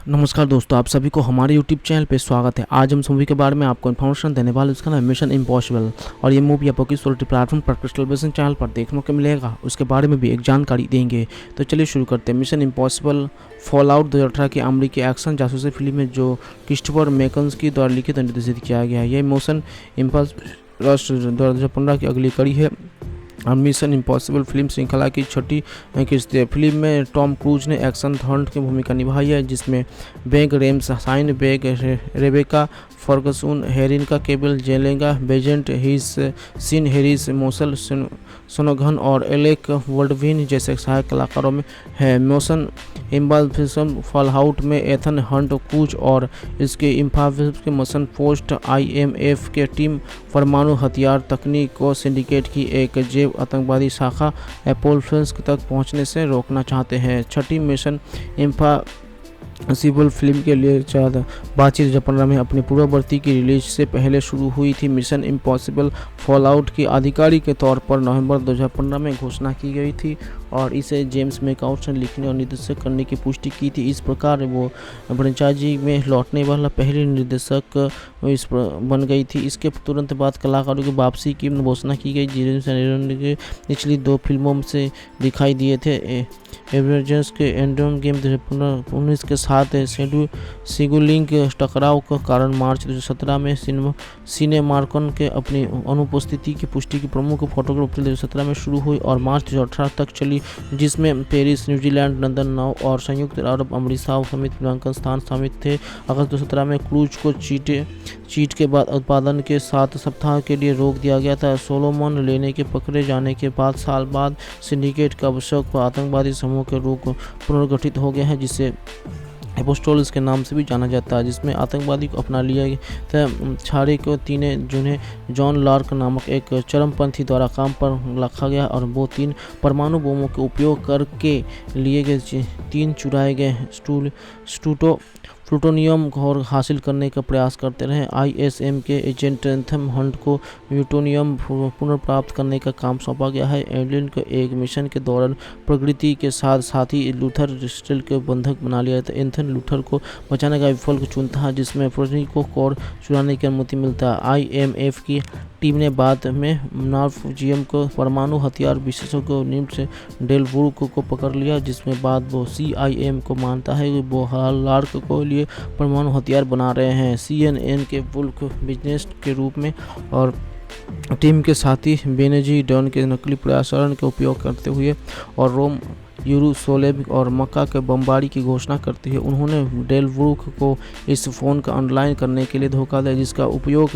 नमस्कार दोस्तों, आप सभी को हमारे यूट्यूब चैनल पे स्वागत है। आज हम इस मूवी के बारे में आपको इन्फॉर्मेशन देने वाले हैं। उसका नाम मिशन इम्पॉसिबल और ये मूवी आपको किस प्लेटफॉर्म पर टेलीविजन चैनल पर देखने को मिलेगा, उसके बारे में भी एक जानकारी देंगे। तो चलिए शुरू करते हैं। मिशन इम्पॉसिबल फॉलआउट 2018 की अमेरिकी एक्शन जासूसी फिल्म है जो क्रिस्टोफर मैकेन्स्की द्वारा लिखित और निर्देशित किया गया है। यह मिशन इम्पॉसिबल 2015 की अगली कड़ी है। मिशन इम्पॉसिबल फिल्म श्रृंखला की छठी किस्त है। फिल्म में टॉम क्रूज ने एक्शन हंट की भूमिका निभाई है, जिसमें bag रेमसाइन, bag Rebecca फर्गसून, हेरिका cable, जेलेगा Besant, हिस सिन हेरिस, मोसल सोनोघन और एलेक वर्ल्डविन जैसे सहायक कलाकारों में है। मिशन इम्पॉसिबल फॉलआउट में एथन हंट क्रूज और इसके इम्पॉसिबल के मिशन पोस्ट IMF के टीम परमाणु हथियार तकनीक को सिंडिकेट की एक जैव आतंकवादी शाखा एपोल्फेंस तक पहुंचने से रोकना चाहते हैं। छठी मिशन इम्पॉसिबल फिल्म के लिए ज़्यादा बातचीत 2015 में अपनी पूर्ववर्ती की रिलीज से पहले शुरू हुई थी। मिशन इम्पॉसिबल फॉलआउट की आधिकारिक के तौर पर नवंबर 2015 में घोषणा की गई थी और इसे जेम्स मैकआउट ने लिखने और निर्देशित करने की पुष्टि की थी। इस प्रकार वो फ्रेंचाइजी में लौटने वाला पहली निर्देशक बन गई थी। इसके तुरंत बाद कलाकारों की वापसी की घोषणा की गई, जिन्होंने पिछली 2 फिल्मों से दिखाई दिए थे। एवेंजर्स के एंड गेम 2019 के साथ शेड्यूलिंग टकराव के कारण मार्च 2017 में सिनेमार्कन के अपनी अनुपस्थिति की पुष्टि की प्रमुख फोटोग्राफ अप्रैल 2017 में शुरू हुई और मार्च 2018 तक चली, जिसमें पेरिस, न्यूजीलैंड, लंदन, नौ और संयुक्त अरब अमीरात समेत मूल्यांकन स्थान शामिल थे। अगस्त 2017 में क्रूज को चीट के बाद उत्पादन के 7 सप्ताह के लिए रोक दिया गया था। सोलोमन लेने के पकड़े जाने के बाद साल बाद सिंडिकेट का आवश्यक आतंकवादी समूह के रूप पुनर्गठित हो गया है, जिसे एपोस्टोल्स के नाम से भी जाना जाता है, जिसमें आतंकवादी को अपना लिया था। छाड़े को 3 जून जॉन लार्क नामक एक चरमपंथी द्वारा काम पर रखा गया और वो 3 परमाणु बमों के उपयोग करके लिए गए 3 चुराए गए प्लूटोनियम और हासिल करने का प्रयास करते रहे। ISM के एजेंट एथन हंट को प्लूटोनियम पुनर्प्राप्त करने का काम सौंपा गया है। एलियन को एक मिशन के दौरान प्रगति के साथ ही लूथर स्टील के बंधक बना लिया था। एथन लूथर को बचाने का विकल्प चुनता है, जिसमें प्रोजेनी को कोर चुराने की अनुमति मिलता है। IMF की टीम ने बाद में नॉर्वेजियन को परमाणु हथियार विशेषज्ञ निम्स डेलबुर्ग को पकड़ लिया, जिसमें बाद वो CIM को मानता है कि वो लार्क को लिए परमाणु हथियार बना रहे हैं। CNN के वुल्फ बिजनेस के रूप में और टीम के साथी बेनेजी डॉन के नकली प्रसारण का उपयोग करते हुए और रोम, यरूशलेम और मक्का के बमबारी की घोषणा करती है। उन्होंने डेलबुर्ग को इस फ़ोन का ऑनलाइन करने के लिए धोखा दिया, जिसका उपयोग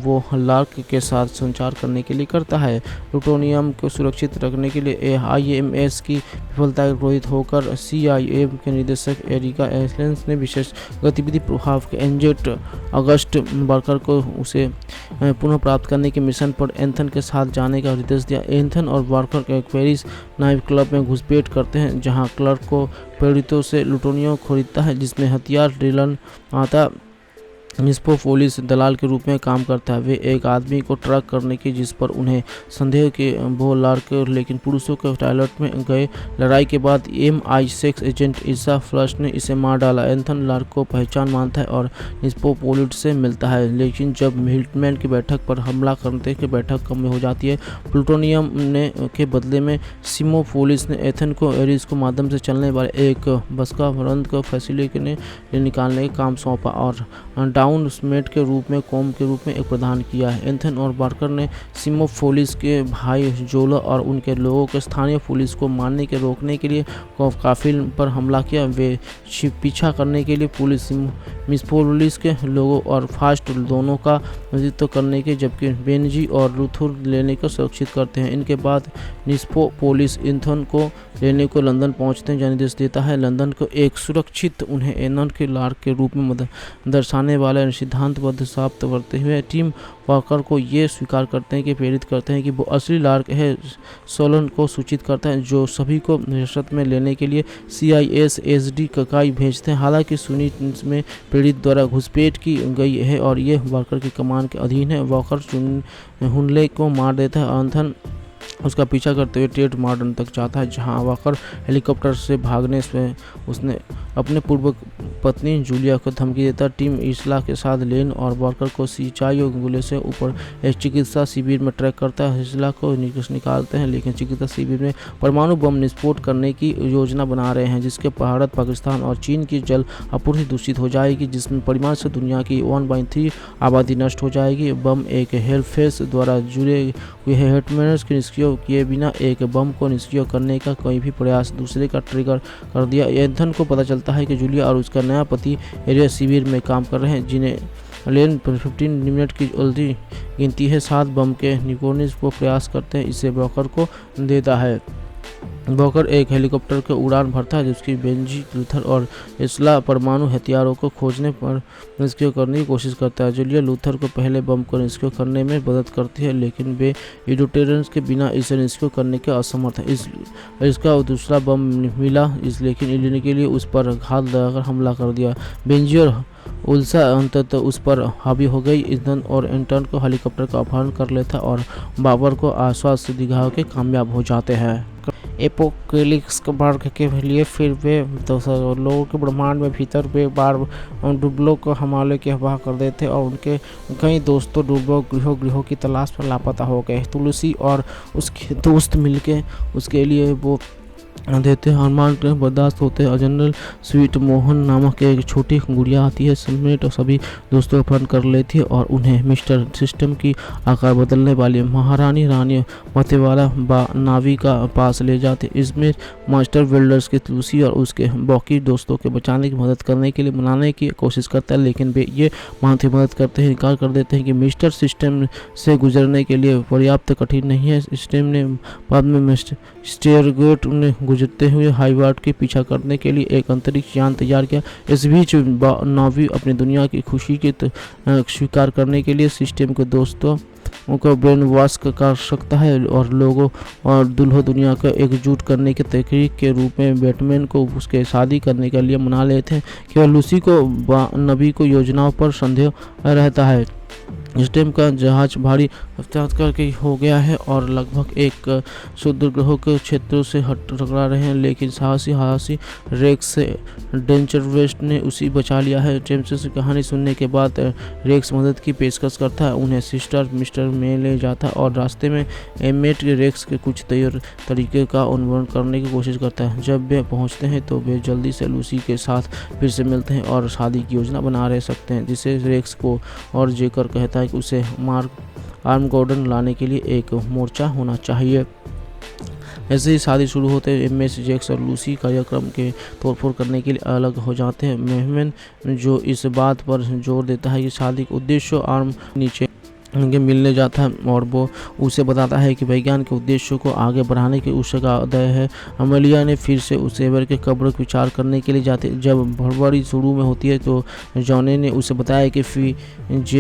वो लार्क के साथ संचार करने के लिए करता है। प्लूटोनियम को सुरक्षित रखने के लिए IMS की विफलता के क्रोधित होकर CIA के निदेशक एरिका एलेंस ने विशेष गतिविधि प्रभाव के एजेंट अगस्ट बर्कर को उसे पुनः प्राप्त करने के मिशन पर एथन के साथ जाने का निर्देश दिया। एथन और बर्कर एक पेरिस नाइट क्लब में घुसपैठ करते हैं, जहां क्लर्क को पीड़ितों से प्लूटोनियम खरीदता है, जिसमें हथियार डीलर आता निस्पो पुलिस दलाल के रूप में काम करता है। वे एक आदमी को ट्रैक करने की जिस पर उन्हें संदेह के वो लार्क, लेकिन पुरुषों के टॉयलेट में गए लड़ाई के बाद MI6 एजेंट ईसा फ्लश ने इसे मार डाला। एथन लार्क को पहचान मानता है और निस्पो पुलिस से मिलता है, लेकिन जब हिल्टमैन की बैठक पर हमला करने की बैठक कम हो जाती है, प्लूटोनियम ने के बदले में सिमो पुलिस ने एथन को एरिस को माध्यम से चलने वाले एक बसका रंध को फैसिलिटी ने निकालने का काम सौंपा और डाउन स्मेट के रूप में कॉम के रूप में एक प्रदान किया है। एथन और बार्कर ने सिमो पुलिस के भाई जोला और उनके लोगों के स्थानीय पुलिस को मारने के रोकने के लिए काफिल पर हमला किया। वे पीछा करने के लिए पुलिस मिस्पोलिस के लोगों और फास्ट दोनों का नेतृत्व करने के, जबकि बेनजी और लूथर लेने को सुरक्षित करते हैं। इनके बाद निस्पो पुलिस एथन को लेने को लंदन पहुंचते हैं, जहाँ निर्देश देता है लंदन को एक सुरक्षित उन्हें एथन के लार्क के रूप में दर्शाने वाले सिद्धांतबद्ध साबित करते हुए टीम वॉकर को ये स्वीकार करते हैं कि प्रेरित करते हैं कि वो असली लार्क है। सोलन को सूचित करता है, जो सभी को हिरासत में लेने के लिए CISD ककाई भेजते हैं। हालांकि सुनी में प्रेरित द्वारा घुसपैठ की गई है और ये वॉकर की कमान के अधीन है। वॉकर हुनले को मार देता है। एथन उसका पीछा करते हुए टेड मॉर्टन तक जाता है, जहां वॉकर हेलीकॉप्टर से भागने से उसने अपने पूर्व पत्नी जूलिया को धमकी देता। टीम इसला के साथ लेन और वॉकर को सिंचाई और गोले से ऊपर एक चिकित्सा शिविर में ट्रैक करता है। इसला को निकालते हैं, लेकिन चिकित्सा शिविर में परमाणु बम विस्फोट करने की योजना बना रहे हैं, जिसके भारत, पाकिस्तान और चीन की जल आपूर्ति दूषित हो जाएगी, जिसमें परिमाण से दुनिया की 1/3 आबादी नष्ट हो जाएगी। बम एक हेलफेस द्वारा जुड़े हुए हेटमेनर्स के निष्क्रिय किए बिना एक बम को निष्क्रिय करने का कोई भी प्रयास दूसरे का ट्रिगर कर दिया। एथन को पता चलता है कि जूलिया और उसका नया पति एरिया शिविर में काम कर रहे हैं, जिन्हें लेन 15 मिनट की उल्टी गिनती है 7 बम के निकोनिस को प्रयास करते हैं। इसे वॉकर को देता है। वॉकर एक हेलीकॉप्टर के उड़ान भरता है, जिसकी बेंजी, लूथर और इसला परमाणु हथियारों को खोजने पर निष्क्रिय करने की कोशिश करता है। जूलिया लूथर को पहले बम को निष्क्रिय करने में मदद करती है, लेकिन वे इडोटेरेंस के बिना इसे निष्क्रिय करने के असमर्थ है। इसका दूसरा बम मिला, लेकिन इलिन के लिए उस पर घात लगाकर हमला कर दिया। बेंजी और उल्सा अंततः उस पर हावी हो गई। ईथन और एंटन को हेलीकॉप्टर का अपहरण कर लेता और बाबर को आश्वास दिखा के कामयाब हो जाते हैं। एपोकेलिप्स वर्ग के लिए फिर वे लोगों के ब्रह्मांड में भीतर वे बार डुबलो को हमले की अफवाह कर देते और उनके कई दोस्तों डुबलो गृहों की तलाश पर लापता हो गए। तुलसी और उसके दोस्त मिलके उसके लिए वो देते हैं, अरमान के बर्दाश्त होते हैं। जनरल स्वीट मोहन नामक एक छोटी गुड़िया आती है, समेट और सभी दोस्तों को अपहरण कर लेती है और उन्हें मिस्टर सिस्टम की आकार बदलने वाली महारानी रानी मतवाला नावी का पास ले जाते। इसमें मास्टर वेल्डर्स के तुलसी और उसके बाकी दोस्तों के बचाने की मदद करने के लिए मनाने की कोशिश करता है, लेकिन वे ये मानते मदद करते हैं, इनकार कर देते हैं कि मिस्टर सिस्टम से गुजरने के लिए पर्याप्त कठिन नहीं है। सिस्टम ने बाद में मिस्टर स्टेयरगेट में गुजरते हुए हाईवार्ड के पीछा करने के लिए एक अंतरिक्ष यान तैयार किया। इस बीच नावी अपनी दुनिया की खुशी के स्वीकार करने के लिए सिस्टम के दोस्तों को ब्रेन वॉश कर सकता है और लोगों और दुल्हो दुनिया को एकजुट करने के तकनीक के रूप में बैटमैन को उसके शादी करने के लिए मना लेते हैं। केवल लूसी को नबी को योजनाओं पर संदेह रहता है। सिस्टम का जहाज भारी रफ्तार करके हो गया है और लगभग एक क्षुद्रग्रहों के क्षेत्रों से टकरा रहे हैं, लेकिन साहसी रेक्स से डेंचर वेस्ट ने उसी बचा लिया है। जेम्स से कहानी सुनने के बाद रेक्स मदद की पेशकश करता है, उन्हें सिस्टर मिस्टर में ले जाता है और रास्ते में एमेट रेक्स के कुछ तरीके का अनुकरण करने की कोशिश करता है। जब वे पहुंचते हैं तो वे जल्दी से लूसी के साथ फिर से मिलते हैं और शादी की योजना बना रह सकते हैं, जिसे रेक्स को और जेकर कहता है कि उसे आर्मगोर्डन लाने के लिए एक मोर्चा होना चाहिए। ऐसे ही शादी शुरू होते हैं, एमएस जैक्स और लूसी कार्यक्रम के तोड़फोड़ करने के लिए अलग हो जाते हैं। मेहमन जो इस बात पर जोर देता है कि शादी का उद्देश्य आर्म नीचे मिलने जाता है और वो उसे बताता है कि वैज्ञानिक के उद्देश्यों को आगे बढ़ाने के उसका उदय है। अमेलिया ने फिर से उस एवर के कब्र को विचार करने के लिए जाते। जब भड़बड़ी शुरू में होती है तो जॉनी ने उसे बताया कि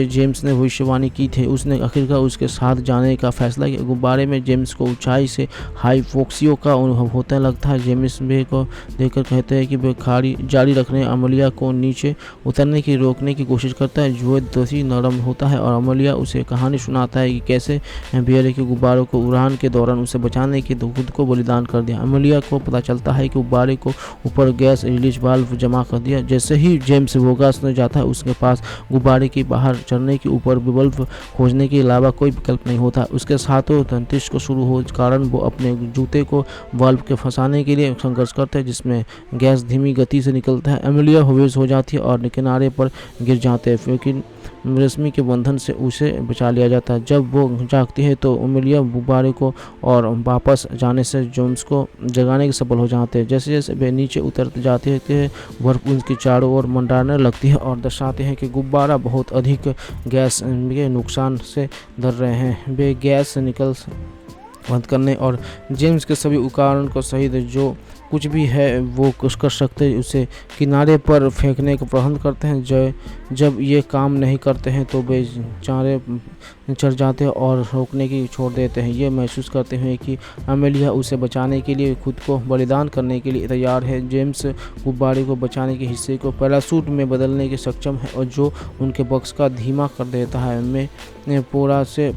जेम्स ने भविष्यवाणी की थी। उसने आखिरकार उसके साथ जाने का फैसला किया। गुब्बारे में जेम्स को ऊंचाई से हाइपोक्सिया का अनुभव होने लगता है। जेम्स बे को देखकर कहते हैं कि वे खाड़ी जारी रखने अमेलिया को नीचे उतरने की रोकने की कोशिश करता है। जो दोषी नरम होता है और अमेलिया उसे कहानी सुनाता है कि कैसे बियर के गुब्बारों को उड़ान के दौरान उसे बचाने के खुद को बलिदान कर दिया। अमेलिया को पता चलता है कि गुब्बारे को ऊपर गैस रिलीज वाल्व जमा कर दिया। जैसे ही जेम्स वोगास ने जाता है उसके पास गुब्बारे के बाहर चढ़ने के ऊपर विकल्प खोजने के अलावा कोई विकल्प नहीं होता। उसके साथों तंत्रिश को शुरू हो कारण वो अपने जूते को वाल्व के फंसाने के लिए संघर्ष करता है, जिसमें गैस धीमी गति से निकलता है। अमेलिया बेहोश हो जाती है और किनारे पर गिर जाते हैं, लेकिन रश्मि के बंधन से उसे बचा लिया जाता है। जब वो जागती है तो अमेलिया गुब्बारे को और वापस जाने से जेम्स को जगाने के सफल हो जाते हैं। जैसे जैसे वे नीचे उतरते जाते हैं बर्फ उनके चारों ओर मंडराने लगती है और दर्शाते हैं कि गुब्बारा बहुत अधिक गैस के नुकसान से डर रहे हैं। वे गैस निकल बंद करने और जेम्स के सभी उपकरण को सहित जो कुछ भी है वो कुछ कर सकते हैं, उसे किनारे पर फेंकने का प्रबंध करते हैं। जब ये काम नहीं करते हैं तो बेचारे चढ़ जाते हैं और रोकने की छोड़ देते हैं। ये महसूस करते हैं कि अमेलिया उसे बचाने के लिए खुद को बलिदान करने के लिए तैयार है। जेम्स गुब्बारे को बचाने के हिस्से को पैराशूट में बदलने के सक्षम है और जो उनके बक्स का धीमा कर देता है। में पोरा से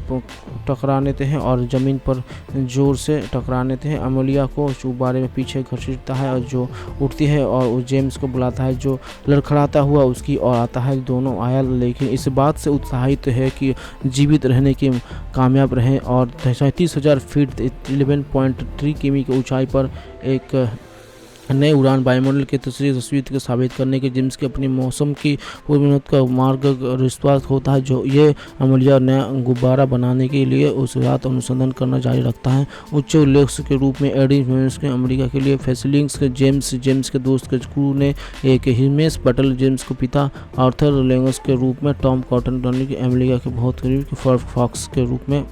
टकरा लेते हैं और ज़मीन पर जोर से टकरा लेते हैं। अमेलिया को गुब्बारे में पीछे घसीटता है और जो उठती है और उस जेम्स को बुलाता है जो लड़खड़ाता हुआ उसकी ओर आता है। दोनों आया लेकिन इस बात से उत्साहित है कि जीवित रहने की कामयाब रहें और 37,000 फीट 11.3 किमी की ऊंचाई पर एक नए उड़ान वायुमंडल के तस्वीर को साबित करने के जेम्स के अपनी मौसम की पूर्वानुमान का मार्ग विश्वास होता है। जो ये अमेलिया नया गुब्बारा बनाने के लिए उस रात अनुसंधान करना जारी रखता है। उच्च उल्लेख के रूप में एडी हिमेश के अमेरिका के लिए फेसिलिंग्स के जेम्स के दोस्त के क्रू ने एक हिमेश बटल जेम्स को पिता आर्थर लेंगस के रूप में टॉम कॉटन के अमेरिका के बहुत करीब फॉक्स के रूप में